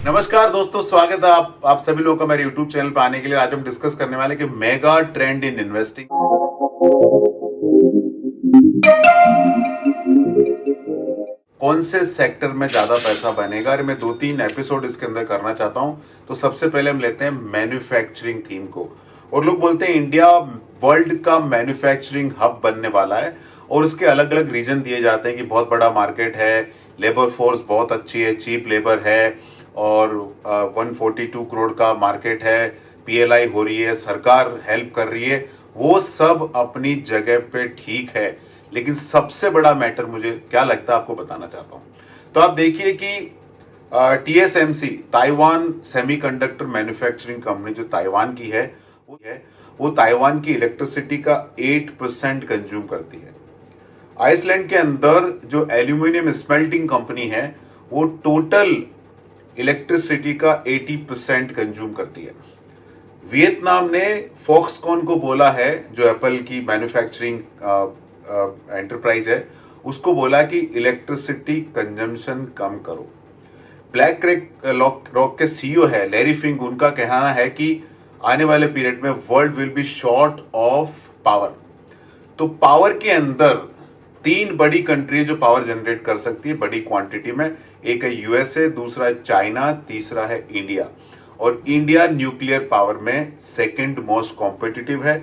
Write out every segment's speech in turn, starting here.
नमस्कार दोस्तों, स्वागत है आप सभी लोगों का मेरे YouTube चैनल पर आने के लिए। आज हम डिस्कस करने वाले कि मेगा ट्रेंड इन इन्वेस्टिंग, कौन से सेक्टर में ज्यादा पैसा बनेगा। और मैं 2-3 एपिसोड इसके अंदर करना चाहता हूं। तो सबसे पहले हम लेते हैं मैन्युफैक्चरिंग थीम को। और लोग बोलते हैं इंडिया वर्ल्ड का मैन्युफैक्चरिंग हब बनने वाला है, और उसके अलग अलग रीजन दिए जाते हैं कि बहुत बड़ा मार्केट है, लेबर फोर्स बहुत अच्छी है, चीप लेबर है, और 142 करोड़ का मार्केट है, पीएलआई हो रही है, सरकार हेल्प कर रही है। वो सब अपनी जगह पे ठीक है, लेकिन सबसे बड़ा मैटर मुझे क्या लगता है आपको बताना चाहता हूं। तो आप देखिए कि TSMC, Taiwan semiconductor manufacturing company जो ताइवान की है, वो ताइवान की इलेक्ट्रिसिटी का 8% कंज्यूम करती है। आइसलैंड के अंदर जो एल्यूमिनियम स्मेल्टिंग कंपनी है, वो टोटल इलेक्ट्रिसिटी का 80% कंज्यूम करती है। वियतनाम ने फॉक्सकॉन को बोला है, जो एप्पल की मैन्युफैक्चरिंग एंटरप्राइज है, उसको बोला कि इलेक्ट्रिसिटी कंजम्पशन कम करो। ब्लैक रॉक के सीईओ है लैरी फिंक, उनका कहना है कि आने वाले पीरियड में world will be short of power. तो पावर के अंदर 3 बड़ी कंट्री जो पावर जनरेट कर सकती है बड़ी क्वांटिटी में, एक है यूएसए, दूसरा है चाइना, तीसरा है इंडिया। और इंडिया न्यूक्लियर पावर में सेकंड मोस्ट कॉम्पिटिटिव है।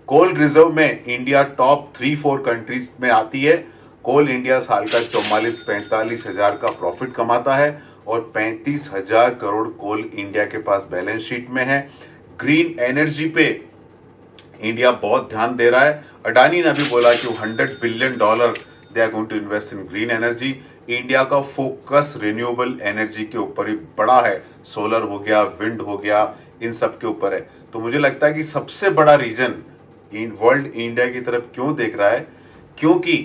कोल रिजर्व में इंडिया टॉप 3-4 कंट्रीज में आती है। कोल इंडिया साल का 44-45 हजार का प्रॉफिट कमाता है, और 35,000 करोड़ कोल इंडिया के पास बैलेंस शीट में है। ग्रीन एनर्जी पे इंडिया बहुत ध्यान दे रहा है। अडानी ने भी बोला कि $100 billion they are going to invest in green energy. India का फोकस रिन्यूएबल एनर्जी के ऊपर ही बड़ा है, सोलर हो गया, विंड हो गया, इन सब के ऊपर है। तो मुझे लगता है कि सबसे बड़ा रीजन वर्ल्ड इंडिया की तरफ क्यों देख रहा है, क्योंकि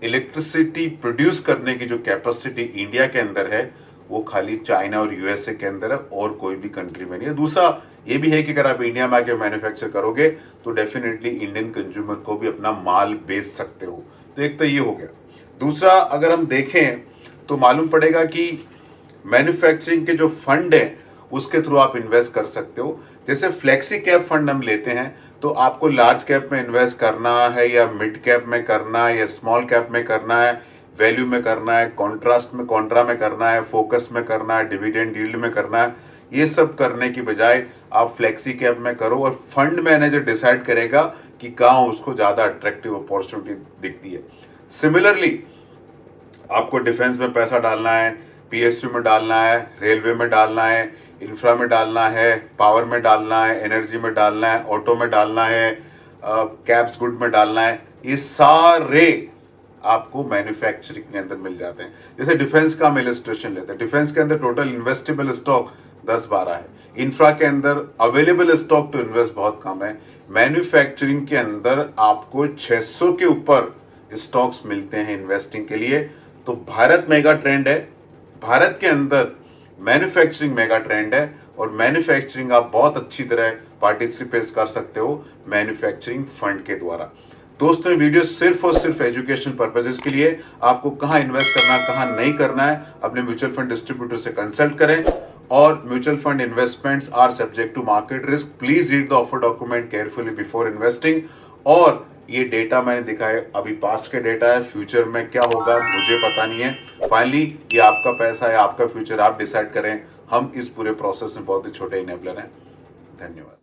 इलेक्ट्रिसिटी प्रोड्यूस करने की जो कैपेसिटी इंडिया के अंदर है, वो खाली चाइना और यूएसए के अंदर है, और कोई भी कंट्री में नहीं है। दूसरा ये भी है कि अगर आप इंडिया में आके मैन्युफैक्चर करोगे तो डेफिनेटली इंडियन कंज्यूमर को भी अपना माल बेच सकते हो। तो एक तो ये हो गया। दूसरा, अगर हम देखें तो मालूम पड़ेगा कि मैन्युफैक्चरिंग के जो फंड है उसके थ्रू आप इन्वेस्ट कर सकते हो। जैसे फ्लेक्सी कैप फंड हम लेते हैं, तो आपको लार्ज कैप में इन्वेस्ट करना है, या मिड कैप में करना है, या स्मॉल कैप में करना है, वैल्यू में करना है, कॉन्ट्रा में करना है, फोकस में करना है, डिविडेंड यील्ड में करना है, ये सब करने की बजाय आप फ्लेक्सी कैप में करो, और फंड मैनेजर डिसाइड करेगा कि कहाँ उसको ज्यादा अट्रैक्टिव अपॉर्चुनिटी दिखती है। सिमिलरली आपको डिफेंस में पैसा डालना है, पीएसयू में डालना है, रेलवे में डालना है, इंफ्रा में डालना है, पावर में डालना है, एनर्जी में डालना है, ऑटो में डालना है, कैप्स गुड में डालना है, ये सारे आपको मैन्युफैक्चरिंग के अंदर मिल जाते हैं। जैसे डिफेंस का हम इलस्ट्रेशन लेते हैं, डिफेंस के अंदर टोटल इन्वेस्टेबल स्टॉक 10-12 है। इंफ्रा के अंदर अवेलेबल स्टॉक टू इन्वेस्ट बहुत कम है। मैन्युफैक्चरिंग के अंदर आपको 600 के ऊपर स्टॉक्स मिलते हैं इन्वेस्टिंग के लिए। तो भारत मेगा ट्रेंड है, भारत के अंदर मैन्युफैक्चरिंग मेगा ट्रेंड है, और मैन्युफैक्चरिंग आप बहुत अच्छी तरह पार्टिसिपेट कर सकते हो मैन्युफैक्चरिंग फंड के द्वारा। दोस्तों, ये वीडियो सिर्फ और सिर्फ एजुकेशन पर्पजेस के लिए। आपको कहाँ इन्वेस्ट करना है, कहाँ नहीं करना है, अपने म्यूचुअल फंड डिस्ट्रीब्यूटर से कंसल्ट करें। और mutual fund investments are subject to market risk. Please read the offer document carefully before investing. और ये डेटा मैंने दिखाया अभी पास्ट के डेटा है, फ्यूचर में क्या होगा मुझे पता नहीं है। फाइनली ये आपका पैसा है, आपका फ्यूचर, आप डिसाइड करें। हम इस पूरे प्रोसेस में बहुत ही छोटे इनेबलर हैं। धन्यवाद।